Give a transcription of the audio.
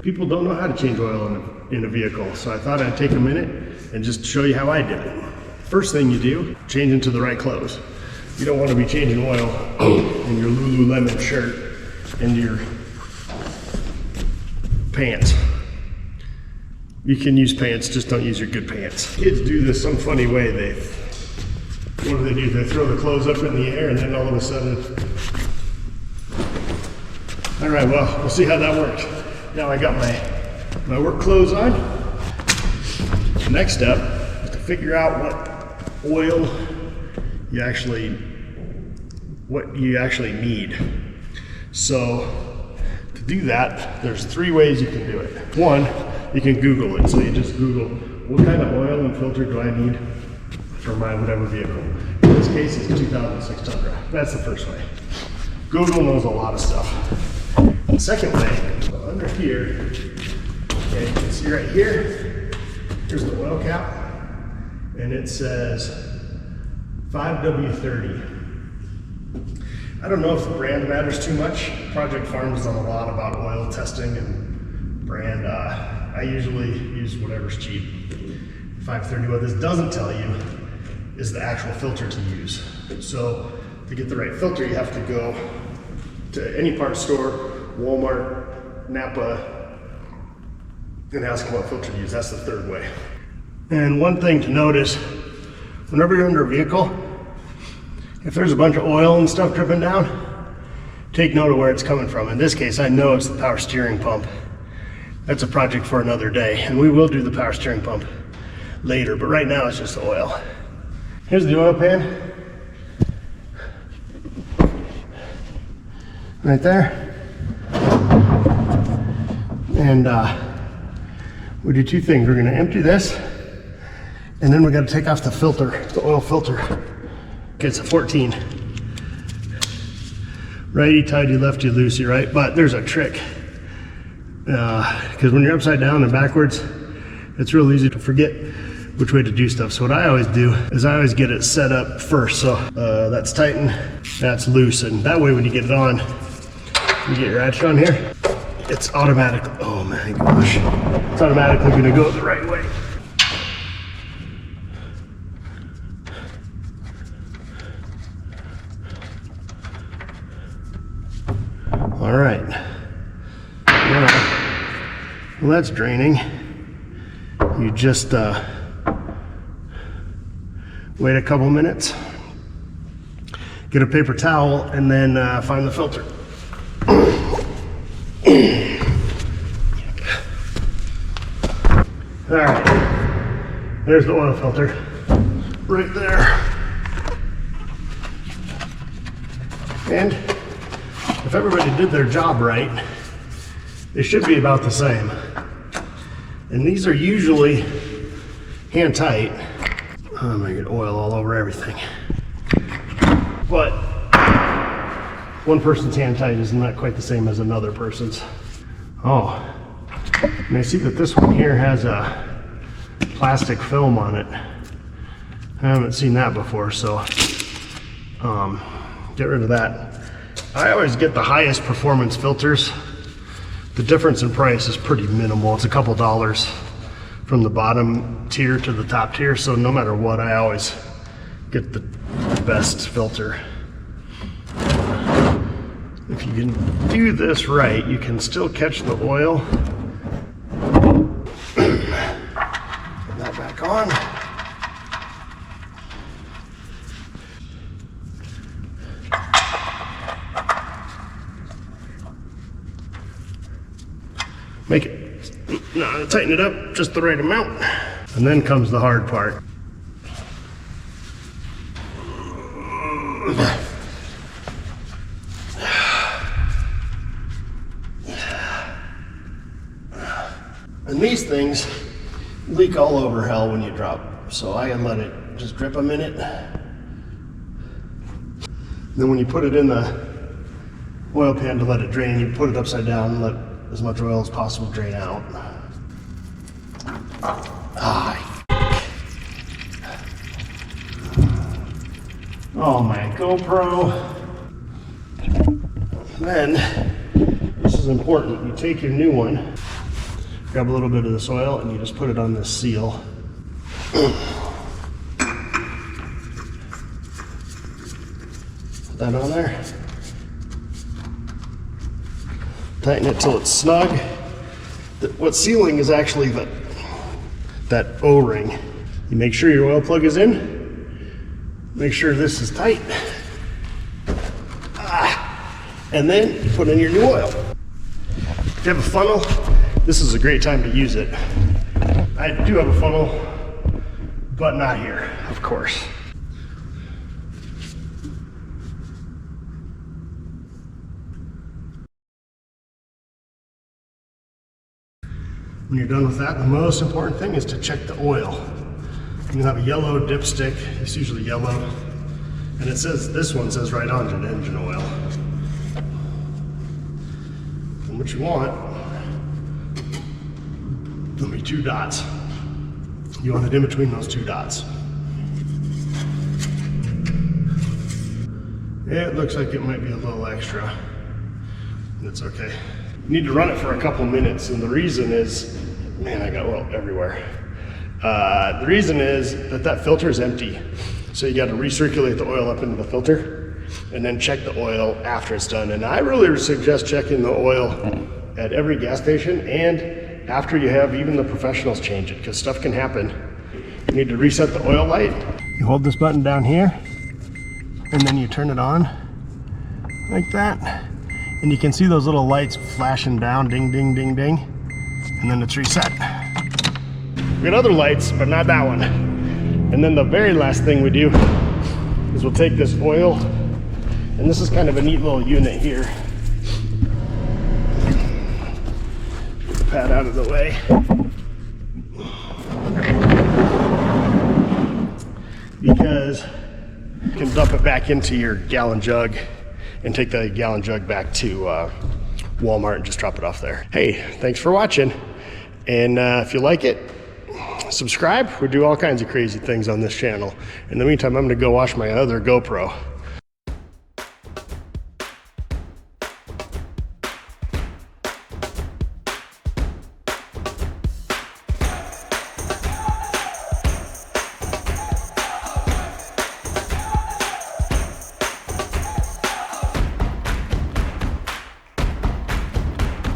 people don't know how to change oil in a vehicle, so I thought I'd take a minute and just show you how I did it. First thing you do, change into the right clothes. You don't want to be changing oil in your Lululemon shirt and your pants. You can use pants, just don't use your good pants. Kids do this some funny way. What do? They throw the clothes up in the air and then all of a sudden. All right, well, we'll see how that works. Now I got my work clothes on. The next step is to figure out what oil you actually need. So to do that, there's 3 ways you can do it. One, you can Google it. So you just Google, what kind of oil and filter do I need for my whatever vehicle? In this case, it's 2006 Tundra. That's the first way. Google knows a lot of stuff. The second way, under here, okay, you can see right here, here's the oil cap, and it says 5W30. I don't know if the brand matters too much. Project Farm's done a lot about oil testing and brand. I usually use whatever's cheap. 530. What this doesn't tell you is the actual filter to use. So to get the right filter, you have to go to any parts store, Walmart, Napa, and ask them what filter to use. That's the third way. And one thing to notice, whenever you're under a vehicle, if there's a bunch of oil and stuff dripping down, take note of where it's coming from. In this case, I know it's the power steering pump. That's a project for another day, and we will do the power steering pump later, but right now it's just the oil. Here's the oil pan. Right there. And we do 2 things. We're gonna empty this, and then we gotta take off the filter, the oil filter. Okay, it's a 14. Righty tighty, lefty loosey, right? But there's a trick. Because when you're upside down and backwards, it's real easy to forget which way to do stuff. So what I always do is I always get it set up first. So that's tighten, that's loose. And that way when you get it on, you get your ratchet on here, it's automatically, oh my gosh, it's automatically gonna go the right way. All right, now, well, that's draining. You just wait a couple minutes, get a paper towel, and then find the filter. All right, there's the oil filter right there. And if everybody did their job right, they should be about the same. And these are usually hand tight. I'm gonna get oil all over everything. But one person's hand tight is not quite the same as another person's. Oh, and I see that this one here has a plastic film on it. I haven't seen that before, so get rid of that. I always get the highest performance filters. The difference in price is pretty minimal. It's a couple dollars from the bottom tier to the top tier, so no matter what, I always get the best filter. If you can do this right, you can still catch the oil. Put that back on. Make it, no, tighten it up just the right amount. And then comes the hard part. And these things leak all over hell when you drop. So I can let it just drip a minute. Then when you put it in the oil pan to let it drain, you put it upside down and let as much oil as possible drain out. Oh, my GoPro. Then, this is important, you take your new one grab a little bit of this oil and you just put it on this seal. Put that on there. Tighten it till it's snug. What's sealing is actually that O-ring. You make sure your oil plug is in. Make sure this is tight. And then you put in your new oil. If you have a funnel, this is a great time to use it. I do have a funnel, but not here, of course. When you're done with that, the most important thing is to check the oil. You have a yellow dipstick, it's usually yellow, and it says, this one says right on it, engine oil. And what you want, there'll be 2 dots. You want it in between those 2 dots. It looks like it might be a little extra. That's okay. You need to run it for a couple minutes, and the reason is, man, I got oil everywhere. The reason is that filter is empty. So you got to recirculate the oil up into the filter and then check the oil after it's done. And I really suggest checking the oil at every gas station and after you have even the professionals change it, because stuff can happen. You need to reset the oil light. You hold this button down here and then you turn it on like that. And you can see those little lights flashing down, ding, ding, ding, ding. And then it's reset. We got other lights, but not that one. And then the very last thing we do is we'll take this oil, and this is kind of a neat little unit here. Pad out of the way. Because you can dump it back into your gallon jug and take the gallon jug back to Walmart and just drop it off there. Hey, thanks for watching. And if you like it, subscribe. We do all kinds of crazy things on this channel. In the meantime, I'm gonna go watch my other GoPro.